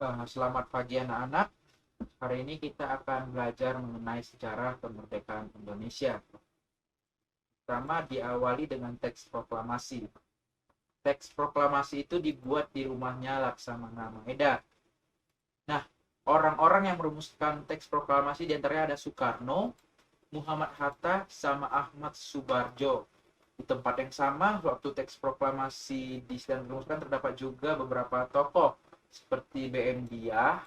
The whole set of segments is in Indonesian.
Selamat pagi anak-anak. Hari ini kita akan belajar mengenai sejarah kemerdekaan Indonesia. Pertama diawali dengan teks proklamasi. Teks proklamasi itu dibuat di rumahnya Laksamana Maeda. Nah, orang-orang yang merumuskan teks proklamasi diantaranya ada Soekarno, Muhammad Hatta, sama Ahmad Subarjo. Di tempat yang sama, waktu teks proklamasi sedang dirumuskan terdapat juga beberapa tokoh seperti BM Diah,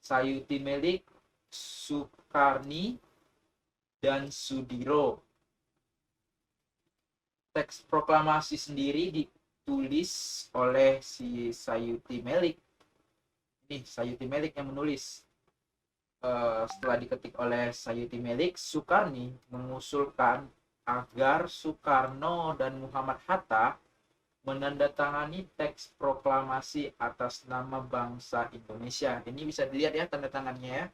Sayuti Melik, Sukarni, dan Sudiro. Teks proklamasi sendiri ditulis oleh si Sayuti Melik. Ini Sayuti Melik yang menulis. Setelah diketik oleh Sayuti Melik, Sukarni mengusulkan agar Soekarno dan Muhammad Hatta menandatangani teks proklamasi atas nama bangsa Indonesia. Ini bisa dilihat ya tanda tangannya ya.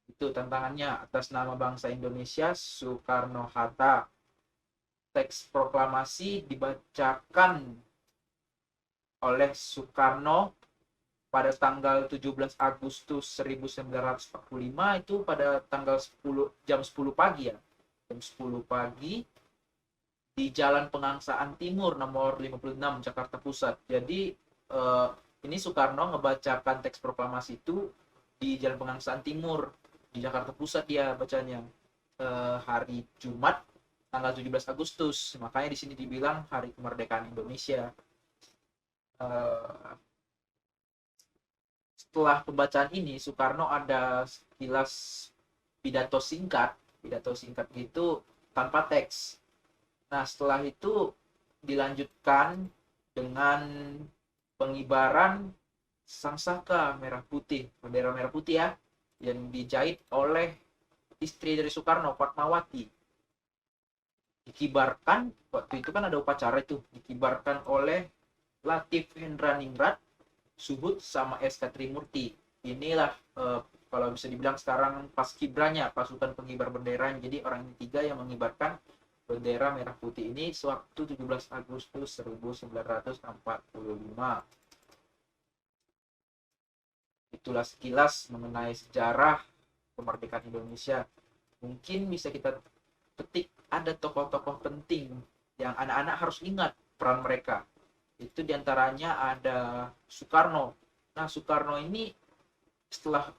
Itu tantangannya atas nama bangsa Indonesia Soekarno-Hatta. Teks proklamasi dibacakan oleh Soekarno pada tanggal 17 Agustus 1945 itu pada tanggal 10 jam 10 pagi ya. Jam 10 pagi di Jalan Pengangsaan Timur nomor 56 Jakarta Pusat. Jadi ini Soekarno ngebacakan teks proklamasi itu di Jalan Pengangsaan Timur di Jakarta Pusat dia bacanya hari Jumat tanggal 17 Agustus. Makanya di sini dibilang Hari Kemerdekaan Indonesia. Setelah pembacaan ini Soekarno ada sekilas pidato singkat gitu tanpa teks. Nah, setelah itu dilanjutkan dengan pengibaran sangsaka merah putih, bendera merah putih ya, yang dijahit oleh istri dari Soekarno, Fatmawati. Dikibarkan, waktu itu kan ada upacara itu, dikibarkan oleh Latif Hendraningrat, Suhud, sama SK Trimurti. Inilah kalau bisa dibilang sekarang paskibranya, pasukan pengibar bendera. Jadi orang ini tiga yang mengibarkan bendera merah putih ini sewaktu 17 Agustus 1945. Itulah sekilas mengenai sejarah kemerdekaan Indonesia. Mungkin bisa kita petik ada tokoh-tokoh penting yang anak-anak harus ingat peran mereka. Itu diantaranya ada Soekarno. Nah, Soekarno ini setelah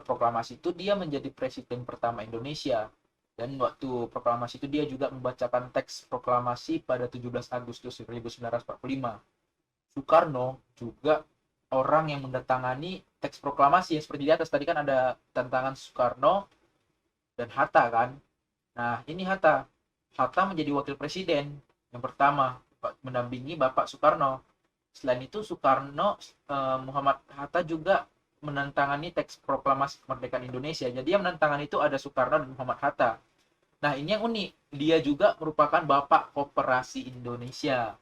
proklamasi itu dia menjadi presiden pertama Indonesia. Dan waktu proklamasi itu dia juga membacakan teks proklamasi pada 17 Agustus 1945. Soekarno juga orang yang mendatangani teks proklamasi yang seperti di atas tadi kan ada tantangan Soekarno dan Hatta kan. Nah, ini Hatta. Hatta menjadi wakil presiden yang pertama mendampingi Bapak Soekarno. Selain itu Soekarno Muhammad Hatta juga menantangani teks proklamasi kemerdekaan Indonesia. Jadi yang menantangani itu ada Soekarno dan Muhammad Hatta. Nah, ini yang unik. Dia juga merupakan Bapak Koperasi Indonesia.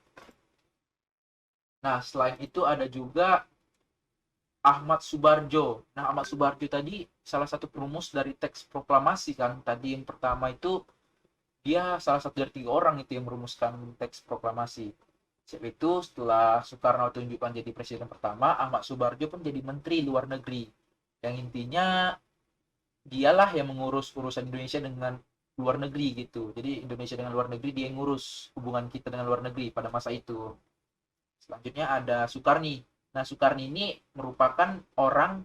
Nah, selain itu ada juga Ahmad Subarjo. Nah, Ahmad Subarjo tadi salah satu perumus dari teks proklamasi kan. Tadi yang pertama itu dia salah satu dari 3 orang itu yang merumuskan teks proklamasi. Sebab itu setelah Soekarno tunjukkan jadi presiden pertama, Ahmad Subarjo pun jadi menteri luar negeri. Yang intinya dialah yang mengurus urusan Indonesia dengan luar negeri gitu. Jadi Indonesia dengan luar negeri dia yang ngurus hubungan kita dengan luar negeri pada masa itu. Selanjutnya ada Soekarni. Nah, Soekarni ini merupakan orang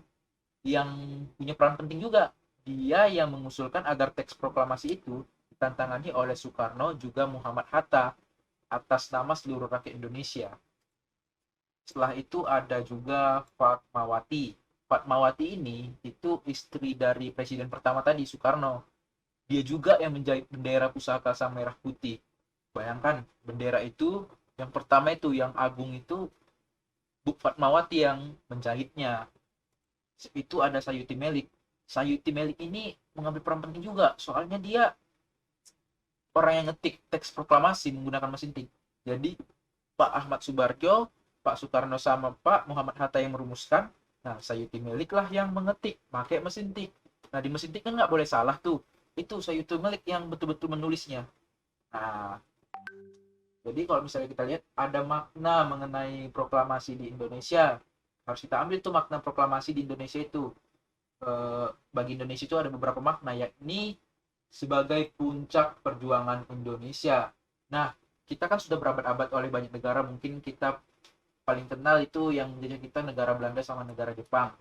yang punya peran penting juga. Dia yang mengusulkan agar teks proklamasi itu ditantangani oleh Soekarno juga Muhammad Hatta atas nama seluruh rakyat Indonesia. Setelah itu ada juga Fatmawati. Fatmawati ini itu istri dari presiden pertama tadi, Soekarno. Dia juga yang menjahit bendera pusaka sang merah putih. Bayangkan, bendera itu yang pertama itu, yang agung itu, Bu Fatmawati yang menjahitnya. Itu ada Sayuti Melik. Sayuti Melik ini mengambil peran penting juga, soalnya dia orang yang ngetik teks proklamasi menggunakan mesin tik. Jadi Pak Ahmad Subarjo, Pak Soekarno sama Pak Muhammad Hatta yang merumuskan. Nah, Sayuti Melik lah yang mengetik pakai mesin tik. Nah, di mesin tik kan nggak boleh salah tuh. Itu Sayuti Melik yang betul-betul menulisnya. Nah, Jadi kalau misalnya kita lihat ada makna mengenai proklamasi di Indonesia, harus kita ambil tuh makna proklamasi di Indonesia itu. Bagi Indonesia itu ada beberapa makna, yakni sebagai puncak perjuangan Indonesia. Nah, kita kan sudah berabad-abad oleh banyak negara, mungkin kita paling kenal itu yang menjadi kita negara Belanda sama negara Jepang.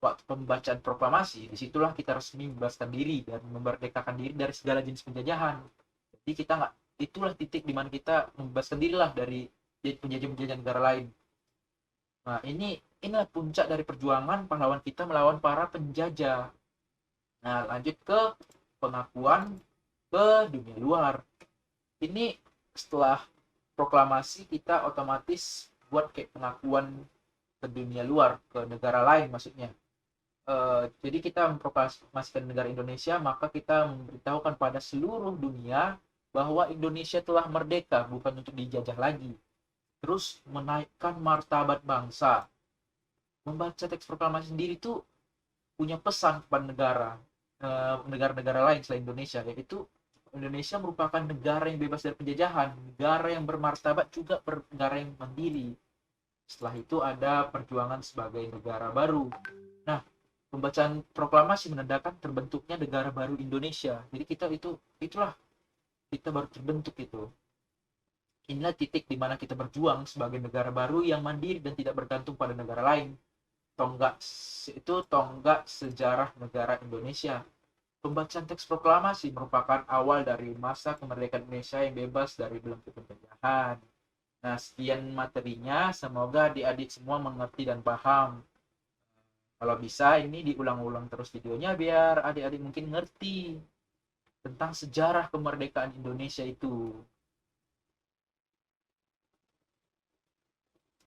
Waktu pembacaan proklamasi, disitulah kita resmi membebaskan diri dan memerdekakan diri dari segala jenis penjajahan. Jadi kita nggak, itulah titik dimana kita membebaskan diri lah dari penjajah-penjajah negara lain. Nah, inilah puncak dari perjuangan pahlawan kita melawan para penjajah. Nah, lanjut ke pengakuan ke dunia luar. Ini setelah proklamasi kita otomatis buat kayak pengakuan ke dunia luar, ke negara lain maksudnya. Jadi kita memproklamasikan negara Indonesia, maka kita memberitahukan pada seluruh dunia bahwa Indonesia telah merdeka, bukan untuk dijajah lagi. Terus menaikkan martabat bangsa. Membaca teks proklamasi sendiri tuh punya pesan kepada negara-negara lain selain Indonesia, yaitu Indonesia merupakan negara yang bebas dari penjajahan, negara yang bermartabat, juga negara yang mandiri. Setelah itu ada perjuangan sebagai negara baru. Nah, pembacaan proklamasi menandakan terbentuknya negara baru Indonesia. Jadi itulah kita baru terbentuk itu. Inilah titik di mana kita berjuang sebagai negara baru yang mandiri dan tidak bergantung pada negara lain. Tonggak sejarah negara Indonesia. Pembacaan teks proklamasi merupakan awal dari masa kemerdekaan Indonesia yang bebas dari belenggu penjajahan. Nah, sekian materinya, semoga adik-adik semua mengerti dan paham. Kalau bisa ini diulang-ulang terus videonya biar adik-adik mungkin ngerti tentang sejarah kemerdekaan Indonesia itu.